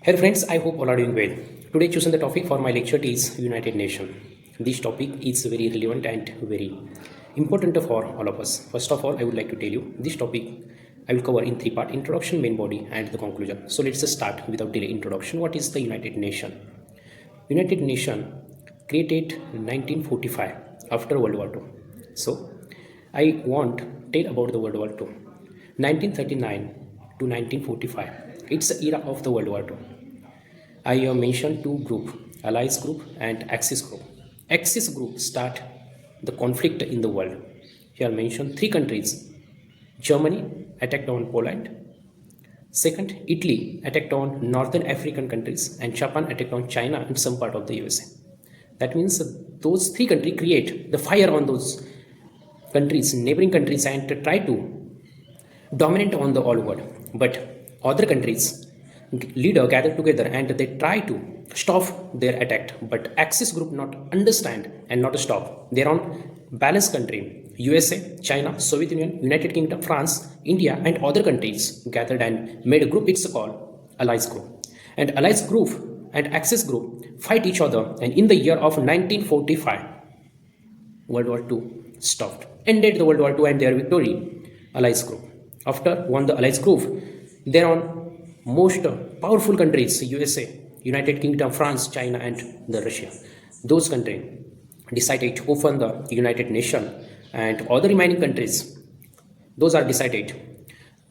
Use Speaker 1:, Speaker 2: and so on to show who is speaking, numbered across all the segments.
Speaker 1: Hello friends, I hope all are doing well. Today chosen the topic for my lecture is United Nation. This topic is very relevant and very important for all of us. First of all, I would like to tell you this topic I will cover in three parts: introduction, main body, and the conclusion. So let's start without delay. Introduction. What is the United Nation? United Nation created in 1945 after World War II. So I want to tell about the World War II. 1939 to 1945. It's the era of the World War II. I have mentioned two groups, Allies group and Axis group. Axis group start the conflict in the world. Here mentioned three countries. Germany attacked on Poland. Second, Italy attacked on northern African countries, and Japan attacked on China and some part of the USA. That means those three countries create the fire on those countries, neighboring countries, and try to dominate on the all world. But other countries leader gather together and they try to stop their attack. But Axis group not understand and not stop. They're on balanced country. USA, China, Soviet Union, United Kingdom, France, India, and other countries gathered and made a group. It's called Allies group. And Allies group and Axis group fight each other. And in the year of 1945, World War II stopped. Ended the World War II and their victory. Allies group. After won the Allies group, they're on most powerful countries: USA, United Kingdom, France, China, and the Russia. Those countries decided to open the United Nation, and other remaining countries, those are decided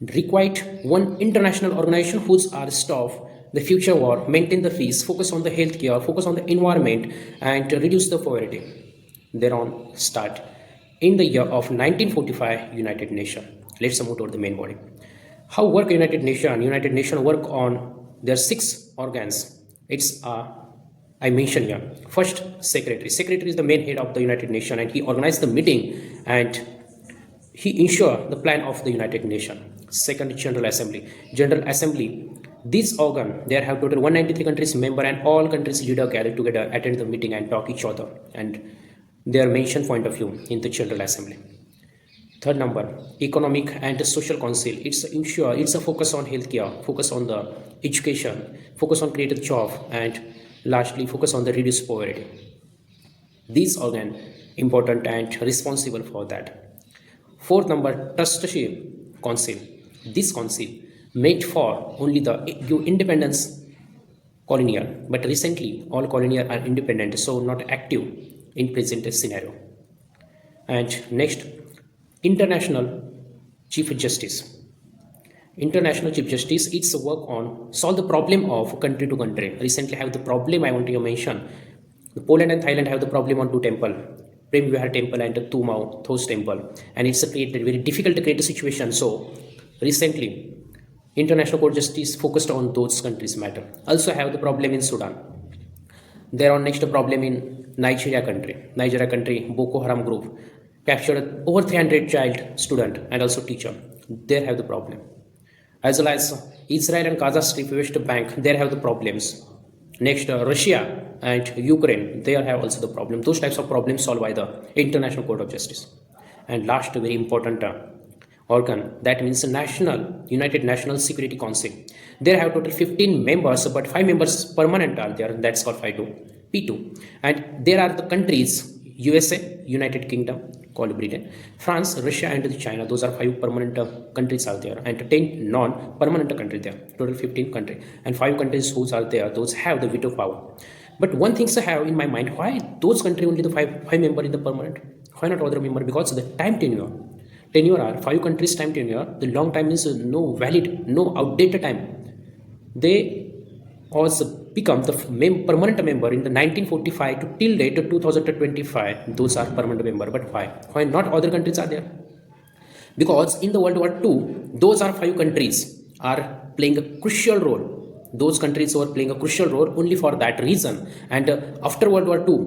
Speaker 1: required one international organization whose are stop the future war, maintain the peace, focus on the healthcare, focus on the environment, and reduce the poverty. Thereon start in the year of 1945 United Nation. Let's move to the main body. How work United Nation? United Nation work on their six organs. It's I mention here. First, secretary. Secretary is the main head of the United Nation, and he organized the meeting and he ensure the plan of the United Nation. Second, General Assembly. General Assembly. This organ, there have total 193 countries member, and all countries leader gather together, attend the meeting and talk each other, and their mention point of view in the General Assembly. Third number, Economic and Social Council. It's a focus on healthcare, focus on the education, focus on creative job, and lastly focus on the reduce poverty. These organ important and responsible for that. Fourth number, Trusteeship Council. This council made for only the independence colonial, but recently all colonial are independent, so not active in present scenario. And next, International Chief Justice. International Chief Justice, it's a work on solve the problem of country to country. Recently have the problem I want to mention. Poland and Thailand have the problem on two temple, Prem Vihar temple and Tumau Thos temple, and it's created very difficult to create a situation. So recently International Court Justice focused on those countries matter. Also have the problem in Sudan. There are next problem in Nigeria country. Nigeria country, Boko Haram group captured over 300 child student and also teacher. There have the problem. As well as Israel and Gaza Strip, West Bank, there have the problems. Next, Russia and Ukraine, they have also the problem. Those types of problems solved by the International Court of Justice. And last, very important organ, that means United National Security Council. There have total 15 members, but 5 members permanent are there. That's called P2. And there are the countries: USA, United Kingdom, called Britain, France, Russia, and China. Those are 5 permanent countries are there, and 10 non-permanent countries there. Total 15 countries, and 5 countries whose are there. Those have the veto power. But one thing I have in my mind: why those countries only the five member in the permanent? Why not other member? Because the time tenure are 5 countries time tenure. The long time is no valid, no outdated time. They also become the permanent member in the 1945 to till date 2025. Those are permanent member. But why not other countries are there? Because in the World War II, those are 5 countries are playing a crucial role. Those countries were playing a crucial role only for that reason. And after World War II,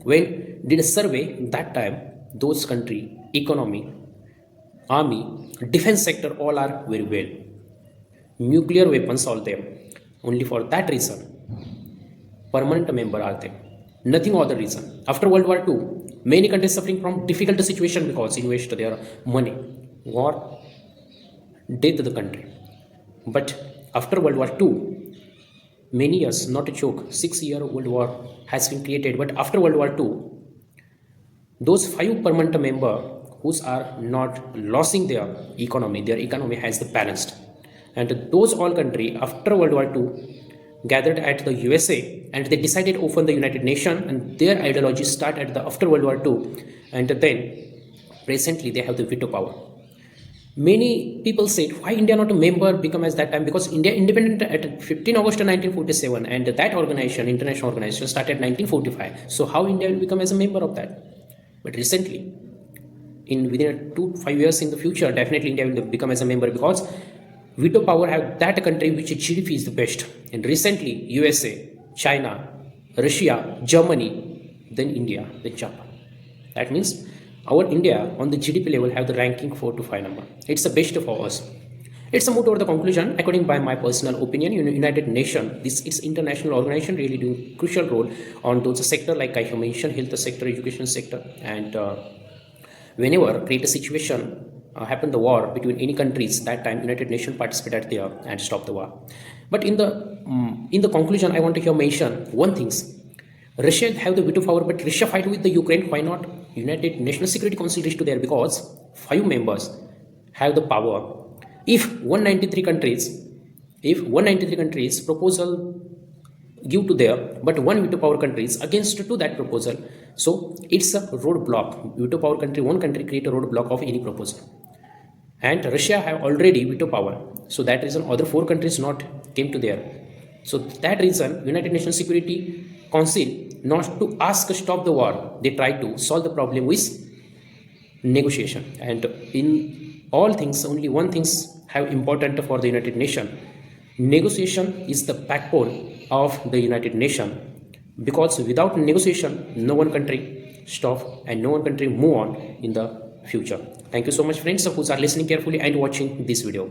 Speaker 1: when did a survey, that time those country economy, army, defense sector all are very well. Nuclear weapons all there. Only for that reason permanent member are there, nothing other reason. After World War II, many countries suffering from difficult situation because invest their money, war, death to the country. But after World War II, many years, not a joke, 6 year World War has been created. But after World War II, those five permanent member who are not losing their economy has the balanced. And those all country after World War II gathered at the USA and they decided to open the United Nations, and their ideology start at the after World War II, and then presently they have the veto power. Many people said why India not a member become as that time, because India independent at 15 August 1947 and that organization, international organization, started 1945. So how India will become as a member of that? But recently, in within 2 5 years in the future, definitely India will become as a member, because veto power have that country which GDP is the best. And recently USA, China, Russia, Germany, then India, then Japan. That means our India on the GDP level have the ranking 4 to 5 number. It's the best for us. It's a move toward the conclusion. According by my personal opinion, United Nations, this is international organization really doing crucial role on those sector like I have mentioned, health sector, education sector, and whenever create a situation happen the war between any countries, that time United Nations participated there and stop the war. But in the conclusion, I want to here mention one things. Russia have the veto power, but Russia fight with the Ukraine. Why not? United Nations Security Council is to there, because 5 members have the power. If 193 countries proposal give to there, but one veto power country is against to that proposal, so it's a roadblock. Veto power country, one country create a roadblock of any proposal, and Russia have already veto power. So that reason other 4 countries not came to there. So that reason United Nations Security Council not to ask stop the war, they try to solve the problem with negotiation. And in all things, only one things have important for the United Nations. Negotiation is the backbone of the United Nations, because without negotiation no one country stop and no one country move on in the future. Thank you so much friends who are listening carefully and watching this video.